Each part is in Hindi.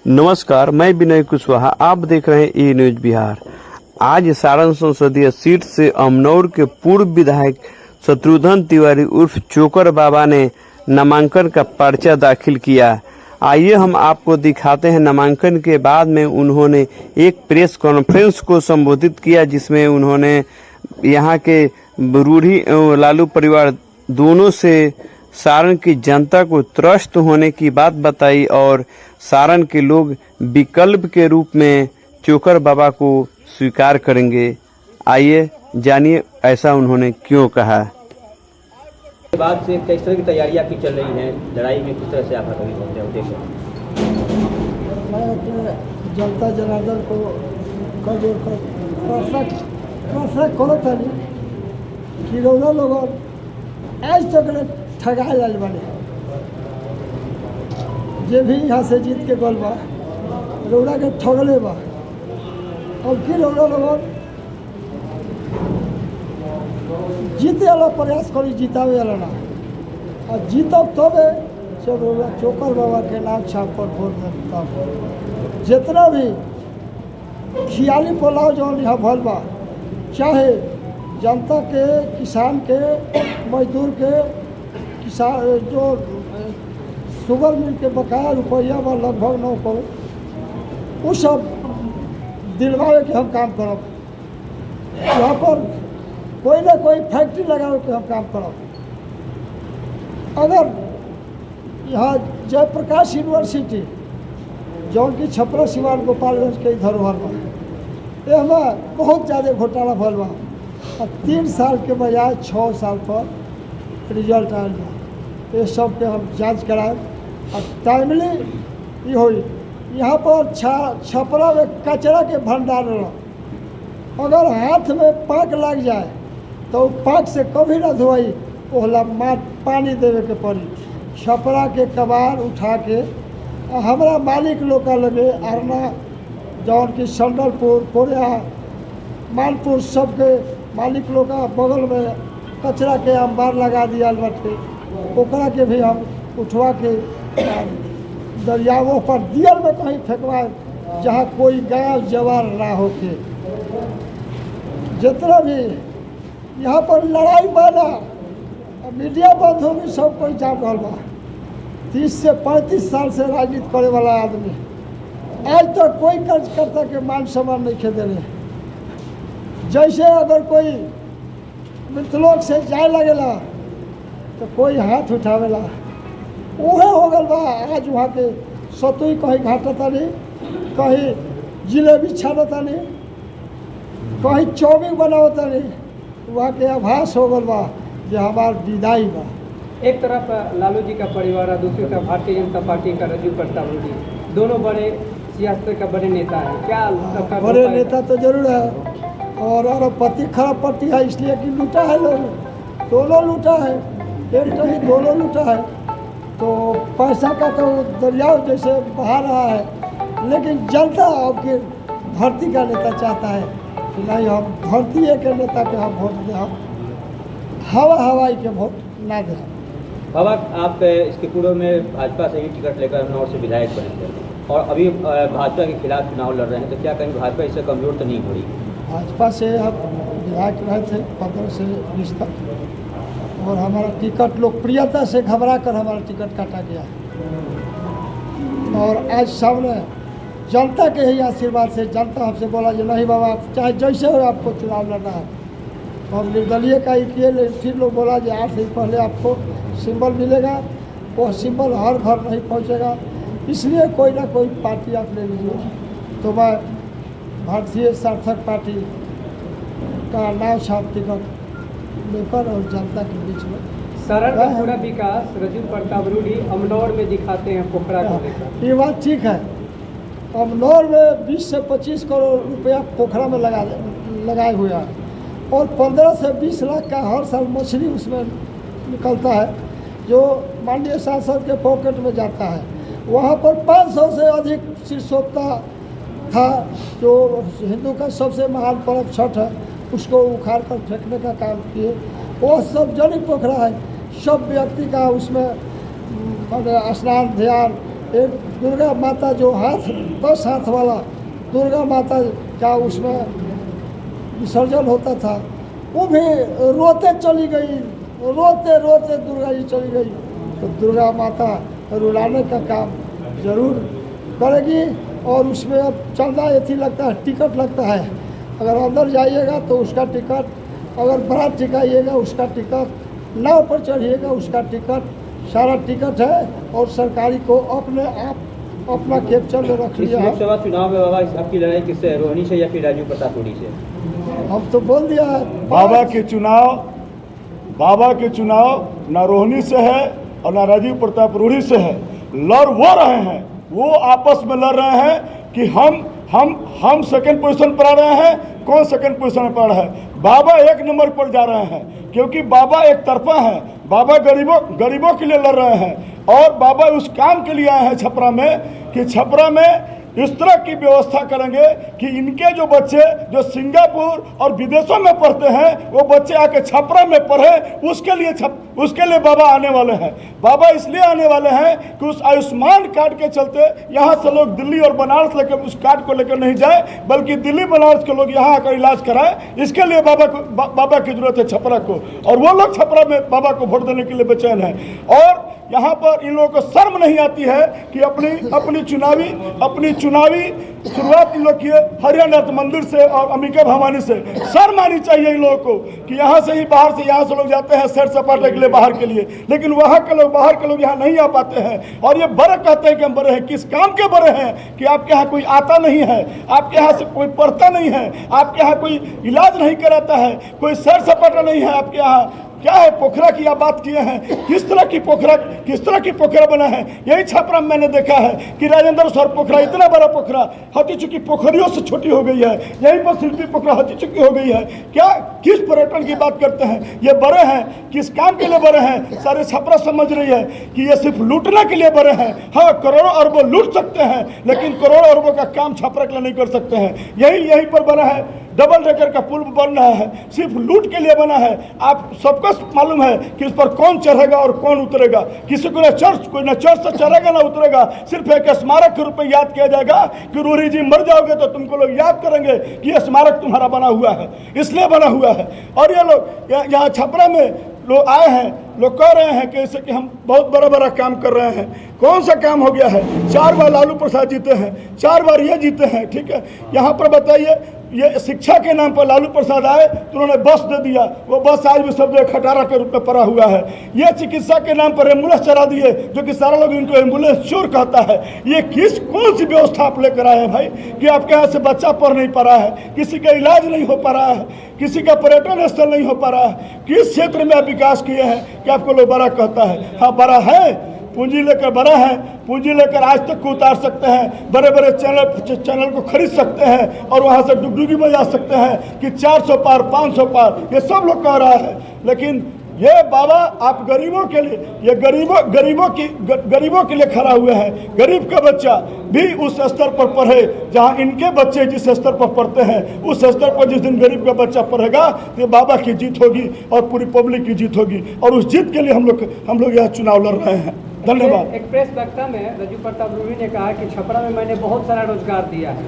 नमस्कार, मैं विनय कुशवाहा। आप देख रहे हैं ई न्यूज बिहार। आज सारण संसदीय सीट से अमनौर के पूर्व विधायक शत्रुघ्न तिवारी उर्फ चोकर बाबा ने नामांकन का पर्चा दाखिल किया। आइए हम आपको दिखाते हैं। नामांकन के बाद में उन्होंने एक प्रेस कॉन्फ्रेंस को संबोधित किया, जिसमें उन्होंने यहाँ के रूढ़ी लालू परिवार दोनों से सारण की जनता को त्रस्त होने की बात बताई और सारण के लोग विकल्प के रूप में चोकर बाबा को स्वीकार करेंगे। आइए जानिए ऐसा उन्होंने क्यों कहा। बाद से किस तरह की तैयारियां की चल रही हैं, लड़ाई में किस तरह से आप अभी होते हैं उद्देश्य? मैं अपने जनता जनार्दन को कर करो तनी कि रौना लोग आज तक ठगाए लाल बने जे भी यहाँ से जीत के गल बा रौना के ठगले बा। और कि रौना लोग जीते वाला प्रयास करी, जितावे वाला ना। और जीतब तबे जब रौना चोकर बाबा के नाम छाप पर वोट देता। जितना भी खियाली पोलाव जो यहाँ भल बा, चाहे जनता के, किसान के, मजदूर के, किसान जो शुगर मिल के बकाया रुपया बा लगभग 9 करोड़, वो सब दिलवावे के हम काम करब। यहाँ पर कोई ना कोई फैक्ट्री लगावे के हम काम करब। अगर यहाँ जयप्रकाश यूनिवर्सिटी जौन की छपरा सिवान गोपालगंज के धरोहर बा, हमें बहुत ज़्यादा घोटाला भल बा। और 3 साल के बजाय 6 साल पर रिजल्ट आयल बा। ये सब के हम जांच कराए और टाइमली ये हो। यहाँ पर छपरा में कचरा के भंडार रहा, अगर हाथ में पाक लग जाए तो पाक से कभी ना धोई, ओहला पानी देवे के पड़ी। छपरा के कबार उठा के हमारा मालिक लोग का लगे अरना जौन की संडलपुर, कोरिया, मालपुर सबके मालिक लोग का बगल में कचरा के अंबार लगा दिया बाटे। ओकरा के भी हम उठवा के दरियाओं पर दियल में कहीं फेंकवाए जहाँ कोई गाँव जवार ना होके। जितना भी यहाँ पर लड़ाई बना, मीडिया बंद होगी, सब कोई जान रहा बा। 30 से 35 साल से राजनीति करे वाला आदमी आज तक तो कोई कार्यकर्ता के मान सम्मान नहीं खे दे रहे। जैसे अगर कोई मृतलोक से जाए लगेला तो कोई हाथ उठावेला, उहे हो गल बा। आज वहाँ के सतुई कहीं घाटता नहीं, कहीं जिलेबी छानता नहीं, कहीं चौमिन बनावता नहीं। वहाँ के आभास हो गल बा कि हमार विदाई बा। एक तरफ लालू जी का परिवार है, दूसरी तरफ भारतीय जनता पार्टी का रजू प्रताप रूडी, दोनों बड़े सियासत का बड़े नेता है। क्या बड़े नेता तो जरूर है, और पति खराब पट्टी है, इसलिए कि लूटा है लोग, दोनों लूटा है, एक तो ही दोनों लूटा है। तो पैसा का तो दरिया जैसे बहा रहा है, लेकिन जनता अब के धरती का नेता चाहता है कि नहीं, हम धरती के नेता के हम वोट दें, हम हवाई के वोट ना दें। बाबा, आप इसके पूर्व में भाजपा से ही टिकट लेकर अमनौर से विधायक बने थे और अभी भाजपा के खिलाफ चुनाव लड़ रहे हैं, तो क्या कहेंगे भाजपा इससे कमजोर तो नहीं हो रही? भाजपा से हम विधायक रहे थे 15 से 20 तक, और हमारा टिकट लोकप्रियता से घबरा कर हमारा टिकट काटा गया। और आज सामने जनता के ही आशीर्वाद से जनता हमसे बोला कि नहीं बाबा, चाहे जैसे हो आपको चुनाव लड़ना है। तो हम निर्दलीय का ही किए, लेकिन फिर लोग बोला कि 8 दिन पहले आपको सिंबल मिलेगा, वो सिंबल हर घर नहीं पहुंचेगा, इसलिए कोई ना कोई पार्टी आप ले लीजिए। तो मैं भारतीय सार्थक पार्टी का नाम छाप टिकट लेकर और जनता के बीच में सारण का पूरा विकास रजू प्रताप रूडी अमनौर में दिखाते हैं पोखरा को लेकर। ये बात ठीक है। अमनौर में 20 से 25 करोड़ रुपया पोखरा में लगाए हुए हैं, और 15 से 20 लाख का हर साल मछली उसमें निकलता है, जो माननीय सांसद के पॉकेट में जाता है। वहाँ पर 500 से अधिक शीर्षोक्ता था, जो हिंदू का सबसे महान पर्व छठ है, उसको उखाड़ कर फेंकने का काम किए। वो सार्वजनिक पोखरा है, सब व्यक्ति का उसमें स्नान ध्यान एक दुर्गा माता जो हाथ 10 हाथ वाला दुर्गा माता का उसमें विसर्जन होता था, वो भी रोते चली गई, रोते रोते दुर्गा जी चली गई। तो दुर्गा माता रुलाने का काम जरूर करेगी। और उसमें अब चंदा एथी लगता है, टिकट लगता है। अगर अंदर जाइएगा तो उसका टिकट, अगर बारात टिकाइएगा उसका टिकट, नाव पर चढ़िएगा उसका टिकट, सारा टिकट है। और सरकारी को अपने आप अपना कैप्चर में रख इस लिया है। लोकसभा चुनाव में बाबा आपकी लड़ाई किससे है, रोहिणी से या फिर राजू प्रताप रूडी से? हम तो बोल दिया है बाबा के चुनाव ना रोहिणी से है और ना राजीव प्रताप रूडी से है। लड़ वो रहे हैं, वो आपस में लड़ रहे हैं कि हम सेकंड पोजीशन पर आ रहे हैं, कौन सेकंड पोजीशन पर है। बाबा एक नंबर पर जा रहे हैं क्योंकि बाबा एक तरफा है। बाबा गरीबों के लिए लड़ रहे हैं और बाबा उस काम के लिए आए हैं छपरा में कि छपरा में इस तरह की व्यवस्था करेंगे कि इनके जो बच्चे जो सिंगापुर और विदेशों में पढ़ते हैं वो बच्चे आके छपरा में पढ़े, उसके लिए बाबा आने वाले हैं। बाबा इसलिए आने वाले हैं कि उस आयुष्मान कार्ड के चलते यहाँ से लोग दिल्ली और बनारस लेकर उस कार्ड को लेकर नहीं जाए, बल्कि दिल्ली बनारस के लोग यहाँ आकर इलाज कराए। इसके लिए बाबा की जरूरत है छपरा को, और वो लोग छपरा में बाबा को वोट देने के लिए बेचैन हैं। और यहाँ पर इन लोगों को शर्म नहीं आती है कि अपनी चुनावी शुरुआत इन लोग किए हरियाणा मंदिर से और अंबिका भवानी से। शर्म आनी चाहिए इन लोगों को कि यहाँ से ही बाहर से यहाँ से लोग जाते हैं सैर सपाटे के लिए बाहर के लिए, लेकिन वहाँ के लोग बाहर के लोग यहाँ नहीं आ पाते हैं। और ये बड़े कहते हैं कि हम बड़े हैं, किस काम के बड़े हैं कि आपके यहाँ कोई आता नहीं है, आपके यहाँ से कोई पढ़ता नहीं है, आपके यहाँ कोई इलाज नहीं कराता है, कोई सैर सपाटा नहीं है आपके यहाँ। क्या है पोखरा की आप बात किए हैं, किस तरह की पोखरा बना है। यही छपरा में मैंने देखा है कि राजेंद्र सर पोखरा, इतना बड़ा पोखरा हती चुकी पोखरियों से छोटी हो गई है। यहीं पर शिल्पी पोखरा हती चुकी हो गई है। क्या किस पर्यटन की बात करते हैं, ये बड़े हैं, किस काम के लिए बड़े हैं। सारे छपरा समझ रही है कि ये सिर्फ लूटने के लिए बड़े हैं। हाँ, करोड़ों अरबों लूट सकते हैं, लेकिन करोड़ों अरबों का काम छपरा के लिए नहीं कर सकते हैं। यहीं पर बना है, डबल डेकर का पुल बन रहा है, सिर्फ लूट के लिए बना है। आप सबको मालूम है कि इस पर कौन चढ़ेगा और कौन उतरेगा। किसी को कोई न चर्च से चढ़ेगा ना उतरेगा। सिर्फ एक स्मारक के रूप में याद किया जाएगा कि रूरी जी मर जाओगे तो तुमको लोग याद करेंगे कि यह स्मारक तुम्हारा बना हुआ है, इसलिए बना हुआ है। और ये लोग यहाँ छपरा में लोग आए हैं, लोग कह रहे हैं कि ऐसे कि हम बहुत बड़ा काम कर रहे हैं। कौन सा काम हो गया है? 4 बार लालू प्रसाद जीते हैं, 4 बार ये जीते हैं, ठीक है। यहाँ पर बताइए, ये शिक्षा के नाम पर लालू प्रसाद आए तो उन्होंने बस दे दिया, वो बस आज भी सब जगह खटारा के रूप में पड़ा हुआ है। ये चिकित्सा के नाम पर एम्बुलेंस चला दिए, जो कि सारा लोग इनको एम्बुलेंस चोर कहता है। ये कौन सी व्यवस्था आप लेकर आए हैं भाई कि आपके यहाँ से बच्चा पढ़ नहीं पा रहा है, किसी का इलाज नहीं हो पा रहा है, किसी का पर्यटन स्थल नहीं हो पा रहा है। किस क्षेत्र में आप विकास किए हैं कि आपको लोग बड़ा कहता है? हाँ, बड़ा है, पूंजी लेकर बड़ा है, पूंजी लेकर आज तक को उतार सकते हैं, बड़े बड़े चैनल को खरीद सकते हैं और वहां से डुगडुगी में जा सकते हैं कि 400 पार 500 पार, ये सब लोग कह रहा है। लेकिन ये बाबा आप गरीबों के लिए, ये गरीबों के लिए खड़ा हुए हैं। गरीब का बच्चा भी उस स्तर पर पढ़े जहां इनके बच्चे जिस स्तर पर पढ़ते हैं, उस स्तर पर जिस दिन गरीब का बच्चा पढ़ेगा तो बाबा की जीत होगी और पूरी पब्लिक की जीत होगी। और उस जीत के लिए हम लोग यह चुनाव लड़ रहे हैं। धन्यवाद। एक प्रेस वक्ता में राजू प्रताप रूडी ने कहा कि छपरा में मैंने बहुत सारा रोजगार दिया है,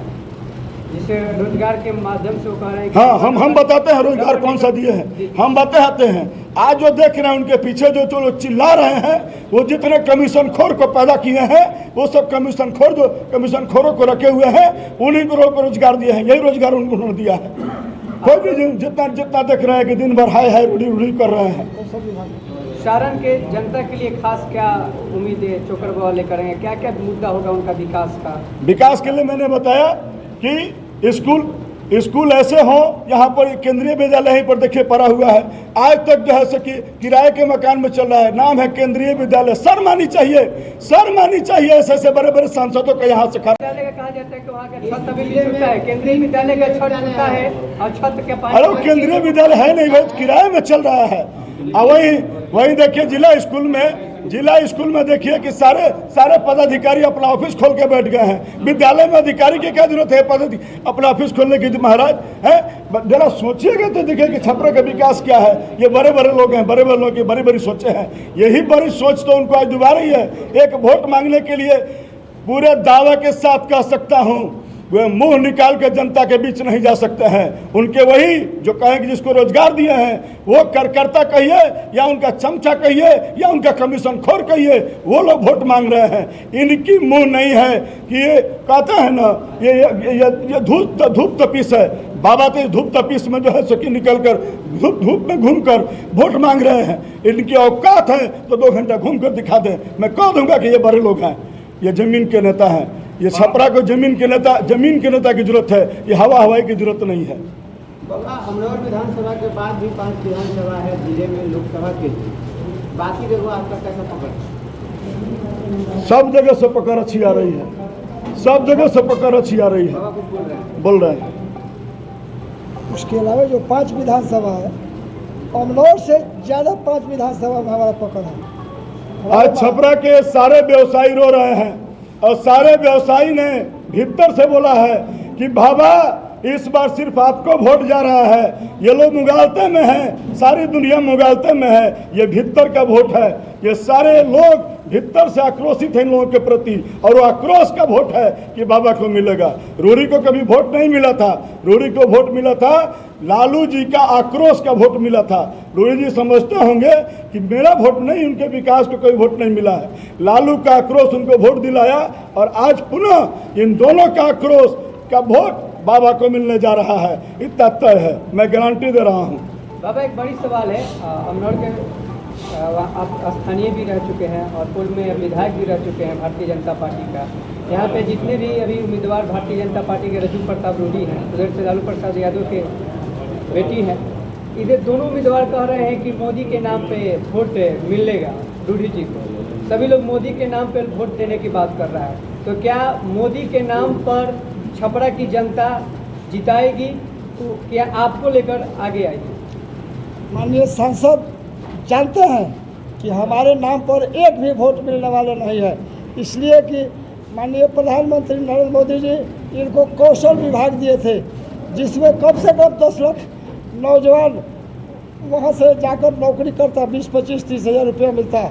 जिसे रोजगार के माध्यम से वो कह रहे हैं। हाँ, हम बताते हैं रोजगार कौन सा दिए हैं, हम बताते हैं। आज जो देख रहे हैं उनके पीछे जो लोग चिल्ला रहे हैं, वो जितने कमीशन खोर को पैदा किए हैं, वो सब कमीशन खोरों को रखे हुए हैं, उन्हीं को रोजगार दिए हैं। यही रोजगार उन्होंने दिया है। कोई भी जितना देख रहे हैं कि दिन भर हाय रूढ़ी कर रहे हैं। सारण के जनता के लिए खास क्या उम्मीद है चोकर बाबा लेकर आएंगे? क्या क्या मुद्दा होगा उनका विकास का? विकास के लिए मैंने बताया कि स्कूल ऐसे हों, यहाँ पर केंद्रीय विद्यालय यहीं पर देखिए पड़ा हुआ है। आज तक जो है कि किराए के मकान में चल रहा है, नाम है केंद्रीय विद्यालय। शर्म आनी चाहिए ऐसे बड़े बड़े सांसदों का यहाँ से विद्यालय का कहा जाता है कि वहाँ का छत अभी भी टूटा है, केंद्रीय विद्यालय का छत टूटा है और छत के पास। अरे केंद्रीय विद्यालय है नहीं, बहुत किराए में चल रहा है। और वही देखिए जिला स्कूल में देखिए कि सारे पदाधिकारी अपना ऑफिस खोल के बैठ गए हैं। विद्यालय में अधिकारी की क्या जरूरत है अपना ऑफिस खोलने की? महाराज है, जरा सोचिएगा तो देखिए कि छपरा का विकास क्या है। ये बड़े लोग हैं, बड़े लोगों की बड़ी सोचें हैं। यही बड़ी सोच तो उनको आज दोबारा ही है। एक वोट मांगने के लिए पूरे दावे के साथ कह सकता हूं, वे मुंह निकाल के जनता के बीच नहीं जा सकते हैं। उनके वही जो कहें कि जिसको रोजगार दिए हैं वो कार्यकर्ता कहिए या उनका चमचा कहिए या उनका कमीशन खोर कहिए, वो लोग वोट मांग रहे हैं। इनकी मुंह नहीं है कि ये कहते हैं ना ये धूप तपीस है। बाबा तो धूप तपीस में जो है सकी निकल कर धूप में घूमकर वोट मांग रहे हैं। इनकी औकात है तो 2 घंटा घूम कर दिखा दें, मैं कह दूंगा कि ये बड़े लोग हैं, ये जमीन के नेता हैं। ये छपरा को जमीन के नेता की जरूरत है, ये हवाई की जरूरत नहीं है। अमनौर विधानसभा के बाद भी 5 विधानसभा है जिले में लोकसभा के, बाकी जगह आपका कैसा पकड़? सब जगह से पकड़ अच्छी आ रही है, सब जगह से पकड़ अच्छी आ रही है। बाबा कुछ बोल रहे हैं। उसके अलावा जो 5 विधानसभा है, अमनौर से ज़्यादा 5 विधानसभा में हमारा पकड़ है। आज छपरा के सारे व्यवसायी रो रहे हैं और सारे व्यवसायी ने भीतर से बोला है कि बाबा इस बार सिर्फ आपको वोट जा रहा है। ये लोग मुगालते में हैं, सारी दुनिया मुगालते में है, ये भीतर का वोट है। ये सारे लोग भीतर से आक्रोशित हैं इन लोगों के प्रति, और वो आक्रोश का वोट है कि बाबा को मिलेगा। रूरी को कभी वोट नहीं मिला था, रूरी को वोट मिला था, लालू जी का आक्रोश का वोट मिला था। रूरी जी समझते होंगे कि मेरा वोट नहीं, उनके विकास को कोई वोट नहीं मिला है। लालू का आक्रोश उनको वोट दिलाया, और आज पुनः इन दोनों का आक्रोश का वोट बाबा को मिलने जा रहा है, इतना तय है, मैं गारंटी दे रहा हूँ। बाबा एक बड़ी सवाल है, अमनौर के आप स्थानीय भी रह चुके हैं और पूर्व में विधायक भी रह चुके हैं भारतीय जनता पार्टी का। यहाँ पे जितने भी अभी उम्मीदवार भारतीय जनता पार्टी के रजू प्रताप रूडी हैं, उधर से लालू प्रसाद यादव के बेटी हैं, इधर दोनों उम्मीदवार कह रहे हैं कि मोदी के नाम पे वोट मिलेगा रूडी जी को। सभी लोग मोदी के नाम पे वोट देने की बात कर रहा है, तो क्या मोदी के नाम पर छपरा की जनता जिताएगी? तो क्या आपको लेकर आगे आएगी? माननीय सांसद जानते हैं कि हमारे नाम पर एक भी वोट मिलने वाले नहीं है, इसलिए कि माननीय प्रधानमंत्री नरेंद्र मोदी जी इनको कौशल विभाग दिए थे, जिसमें कम से कम 10 लाख नौजवान वहाँ से जाकर नौकरी करता, 20, 25, 30 हज़ार रुपया मिलता,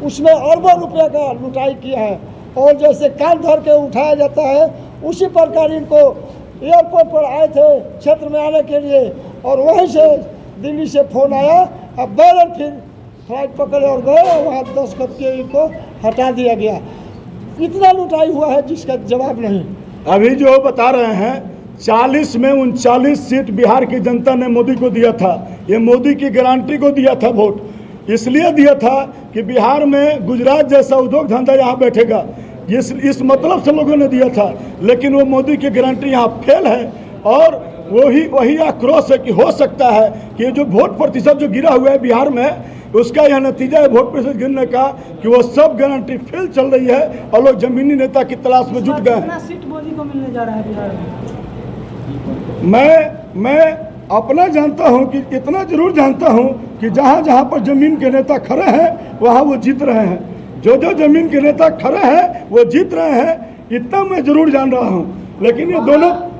उसमें अरबों रुपये का लुटाई किया है। और जैसे कान धर के उठाया जाता है, उसी प्रकार इनको एयरपोर्ट पर आए थे क्षेत्र में आने के लिए, और वहीं से दिल्ली से फ़ोन आया, अब बैरन फिर फ्लाइट पकड़े और गए, और वहाँ 10 गज के इनको हटा दिया गया। इतना लुटाई हुआ है जिसका जवाब नहीं। अभी जो बता रहे हैं 40 में 39 सीट बिहार की जनता ने मोदी को दिया था। ये मोदी की गारंटी को दिया था वोट, इसलिए दिया था कि बिहार में गुजरात जैसा उद्योग धंधा यहाँ बैठेगा, इस मतलब से लोगों ने दिया था। लेकिन वो मोदी की गारंटी यहाँ फेल है, और वही आक्रोश है कि हो सकता है कि जो वोट प्रतिशत जो गिरा हुआ है बिहार में, उसका यह नतीजा है वोट प्रतिशत गिरने का कि वो सब गारंटी फेल चल रही है और लोग जमीनी नेता की तलाश में जुट गए। कितना सीट मोदी को मिलने जा रहा है बिहार में? मैं अपना जानता हूं कि इतना जरूर जानता हूं कि जहां जहां पर जमीन के नेता खड़े हैं वहां वो जीत रहे हैं। जो जमीन के नेता खड़े हैं वो जीत रहे हैं, इतना मैं जरूर जान रहा हूं। लेकिन ये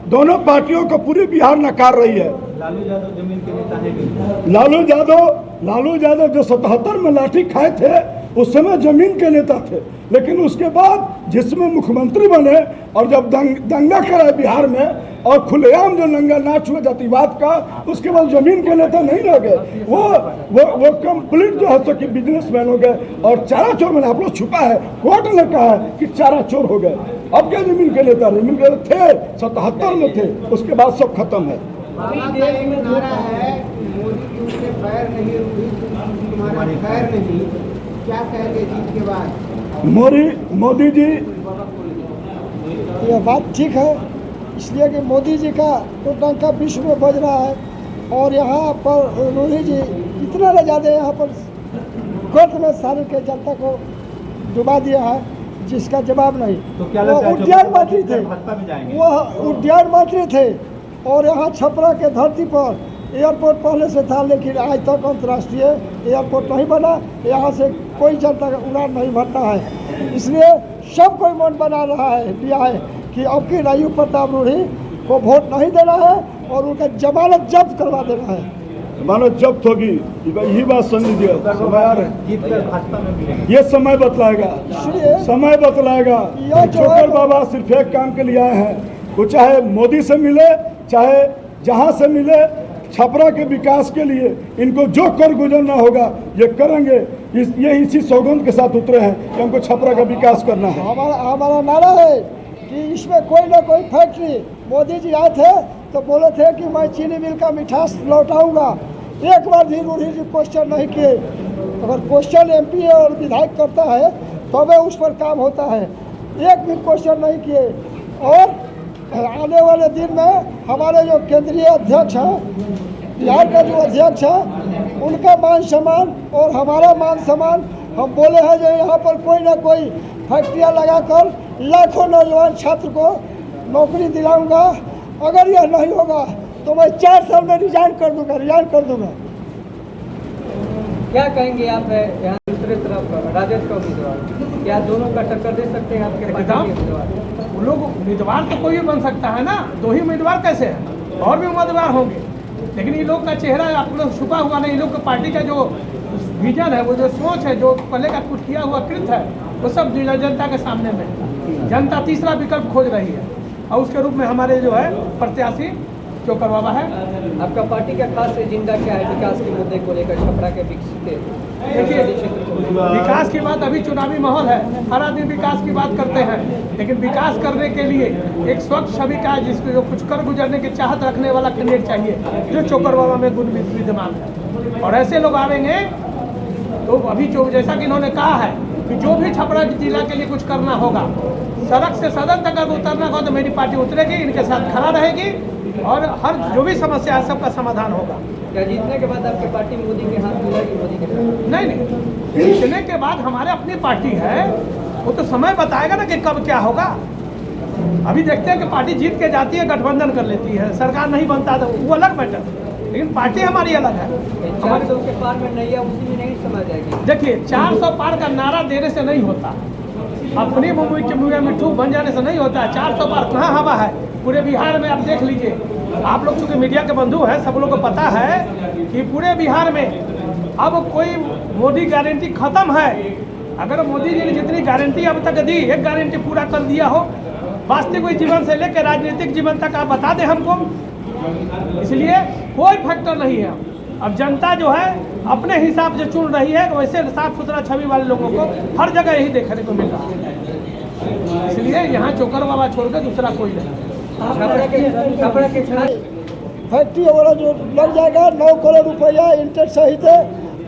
दोनों पार्टियों को पूरी बिहार नकार रही है। लालू यादव जमीन के नेता है। लालू यादव जो 77 में लाठी खाए थे उस समय जमीन के नेता थे, लेकिन उसके बाद जिसमें मुख्यमंत्री बने और जब दंगा कराए बिहार में और खुलेआम जो नंगा नाच हुआ जातिवाद का, उसके बाद जमीन के नेता नहीं रह गए। वो कंप्लीट जो है सो कि बिजनेसमैन हो गए और चारा चोर मैंने आप लोग छुपा है, कोर्ट ने कहा है कि चारा चोर हो गए। अब क्या जमीन के नेता थे 77 में थे, उसके बाद सब खत्म है। देश में नारा है मोदी जी से पैर नहीं, तुम्हारा पैर नहीं, क्या कहेंगे जीत के बाद? मोदी जी यह बात ठीक है, इसलिए कि मोदी जी का तो डंका विश्व में बज रहा है, और यहाँ पर मोदी जी इतना न ज़्यादा यहाँ पर कोर्ट में सारे के जनता को डुबा दिया है जिसका जवाब नहीं। तो क्या वो उद्यान मंत्री थे, वह उद्यान मंत्री थे, और यहाँ छपरा के धरती पर एयरपोर्ट पहले से था, लेकिन आज तक अंतर्राष्ट्रीय एयरपोर्ट नहीं बना, यहाँ से कोई जनता का उड़ान नहीं भरता है। इसलिए सब कोई मन बना रहा है दिया है कि अब की राजू प्रताप रूडी को वोट नहीं देना है और उनका जमानत जब्त करवा देना है। मानो जब्त होगी। यही बात समझ लीजिए। समय आ रहा है, जीत कर भाजपा में मिलेंगे। ये समय बतलाएगा, समय बतलाएगा। चोकर बाबा सिर्फ एक काम के लिए आए हैं, वो चाहे मोदी से मिले, चाहे जहां से मिले, छपरा के विकास के लिए इनको जो कर गुजरना होगा ये करेंगे। ये इसी सौगंध के साथ उतरे हैं कि हमको छपरा का विकास करना है। हमारा नारा है कि इसमें कोई ना कोई फैक्ट्री, मोदी जी आए थे तो बोले थे कि मैं चीनी मिल का मिठास लौटाऊंगा, एक बार भी रूढ़ी जी क्वेश्चन नहीं किए। अगर क्वेश्चन एमपी और विधायक करता है तब उस पर काम होता है, एक भी क्वेश्चन नहीं किए। और आने वाले दिन में हमारे जो केंद्रीय अध्यक्ष हैं, बिहार का जो अध्यक्ष है, उनका मान सम्मान और हमारा मान सम्मान, हम बोले हैं जो यहाँ पर कोई ना कोई फैक्ट्रियाँ लगाकर लाखों नौजवान छात्र को नौकरी दिलाऊंगा। अगर यह नहीं होगा तो मैं 4 साल में रिजाइन कर दूंगा। क्या कहेंगे आप यहाँ दूसरे तरफ राजद का उम्मीदवार, क्या दोनों का टक्कर दे सकते हैं आपके पार्टी के उम्मीदवार? वो लोग उम्मीदवार तो कोई भी बन सकता है ना, 2 ही उम्मीदवार कैसे हैं? और भी उम्मीदवार होंगे, लेकिन ये लोग का चेहरा आप लोग छुपा हुआ नहीं। इन लोग की पार्टी का जो विजन है, वो जो सोच है, जो पहले का कुछ किया हुआ कृत है, वो सब जनता के सामने में। जनता तीसरा विकल्प खोज रही है और उसके रूप में हमारे जो है प्रत्याशी चोकर बाबा है। आपका पार्टी का खास एजेंडा क्या है विकास के मुद्दे को लेकर छपरा के विकसित? देखिए, विकास की बात, अभी चुनावी माहौल है, हर आदमी विकास की बात करते हैं, लेकिन विकास करने के लिए एक स्वच्छ छवि का, जिसको जो कुछ कर गुजरने की चाहत रखने वाला कैंडिडेट चाहिए, जो चोकर बाबा में गुण विद्यमान है। और ऐसे लोग आवेंगे तो अभी जो, जैसा कि इन्होंने कहा है कि जो भी छपरा जिला के लिए कुछ करना होगा, सड़क से सदन तक अगर उतरना होगा तो मेरी पार्टी उतरेगी, इनके साथ खड़ा रहेगी और हर जो भी समस्या है सबका समाधान होगा। क्या जीतने के बाद आपकी पार्टी मोदी के हाथ मिलेगी, मोदी के साथ? नहीं, जीतने के बाद हमारे अपनी पार्टी है, वो तो समय बताएगा ना कि कब क्या होगा। अभी देखते हैं कि पार्टी जीत के जाती है, गठबंधन कर लेती है, सरकार नहीं बनता तो वो अलग मैटर, लेकिन पार्टी हमारी अलग है। 400 के पार में नैया उसी में नहीं समझ जाएगी। देखिए, 400 पार का नारा देने से नहीं होता, अपनी मुंबई के मुँह में ठूक बन जाने से नहीं होता है। 400 पार कहाँ हवा है? पूरे बिहार में आप देख लीजिए, आप लोग चूँकि मीडिया के बंधु हैं, सब लोग को पता है कि पूरे बिहार में अब कोई मोदी गारंटी खत्म है। अगर मोदी जी ने जितनी गारंटी अब तक दी, एक गारंटी पूरा कर दिया हो, वास्तविक जीवन से लेकर राजनीतिक जीवन तक आप बता दें हमको। इसलिए कोई फैक्टर नहीं है। अब जनता जो है अपने हिसाब से चुन रही है, वैसे साफ सुथरा छवि वाले लोगों को हर जगह यही देखने को मिल रहा है। इसलिए यहाँ चोकर बाबा छोड़कर दूसरा कोई नहीं। फैक्ट्री वगैरह जो लग जाएगा 9 करोड़ रुपया इंटरेस्ट सहित है।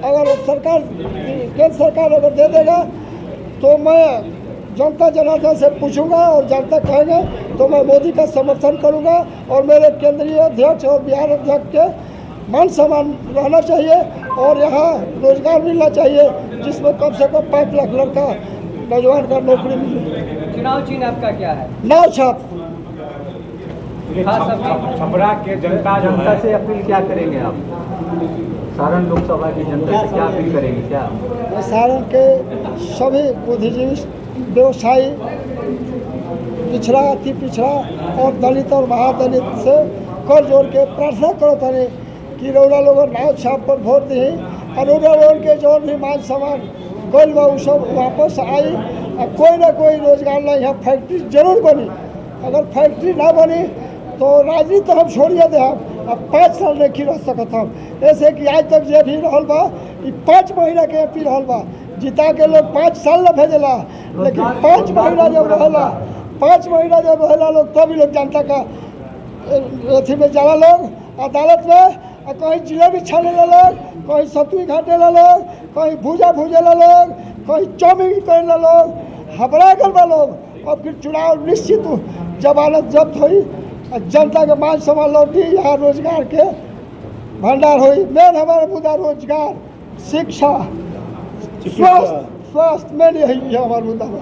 अगर सरकार, केंद्र सरकार अगर दे देगा तो मैं जनता जनार्दन से पूछूंगा और जनता कहेंगे तो मैं मोदी का समर्थन करूंगा। और मेरे केंद्रीय अध्यक्ष और बिहार अध्यक्ष के मान सम्मान रहना चाहिए और यहाँ रोजगार मिलना चाहिए, जिसमें कम से कम 5 लाख लड़का नौजवान का नौकरी मिले। चुनाव चिन्ह आपका क्या है? नाव छाप। छपरा के जनता से अपील क्या करेंगे आप? सारण लोकसभा की जनता से क्या अपील करेंगे? क्या सारण के सभी बुद्धिजीवी, व्यवसायी, पिछड़ा, अति पिछड़ा और दलित और महादलित से कर जोड़ के प्रार्थना करो तनी कि रौरा लोग नाव छाप पर वोट दी और रौरा लोगों के जो भी मान सम्मान गल बा सब वापस आई और कोई ना कोई रोजगार ला। यहाँ फैक्ट्री जरूर बनी, अगर फैक्ट्री ना बनी तो राजनीति तो हम छोड़िए दे, हम अब 5 साल नहीं रह सकते हम। ऐसे कि आज तक जे भी रहल बा 5 महीना के एमपी रहल बा, जिता के लोग 5 साल न भेजला, लेकिन 5 महीना जब रहला, 5 महीना जब रहला लोग तभी लोग जनता का अथी में जाला, लोग अदालत में कहीं जिलेबी छाने ला लोग, कहीं सतुई घाटे ला लोग, कहीं भूजा भूजे ला लोग, कहीं चौमिंग करे ला लोग, हबड़ा कर बा लोग। और फिर चुनाव निश्चित जमानत जब्त हुई, जनता के मान सम्मान लौटी, यहाँ रोजगार के भंडार हुई। मेन हमारा मुद्दा रोजगार, शिक्षा, स्वास्थ्य, मेन यही हमारा मुद्दा है।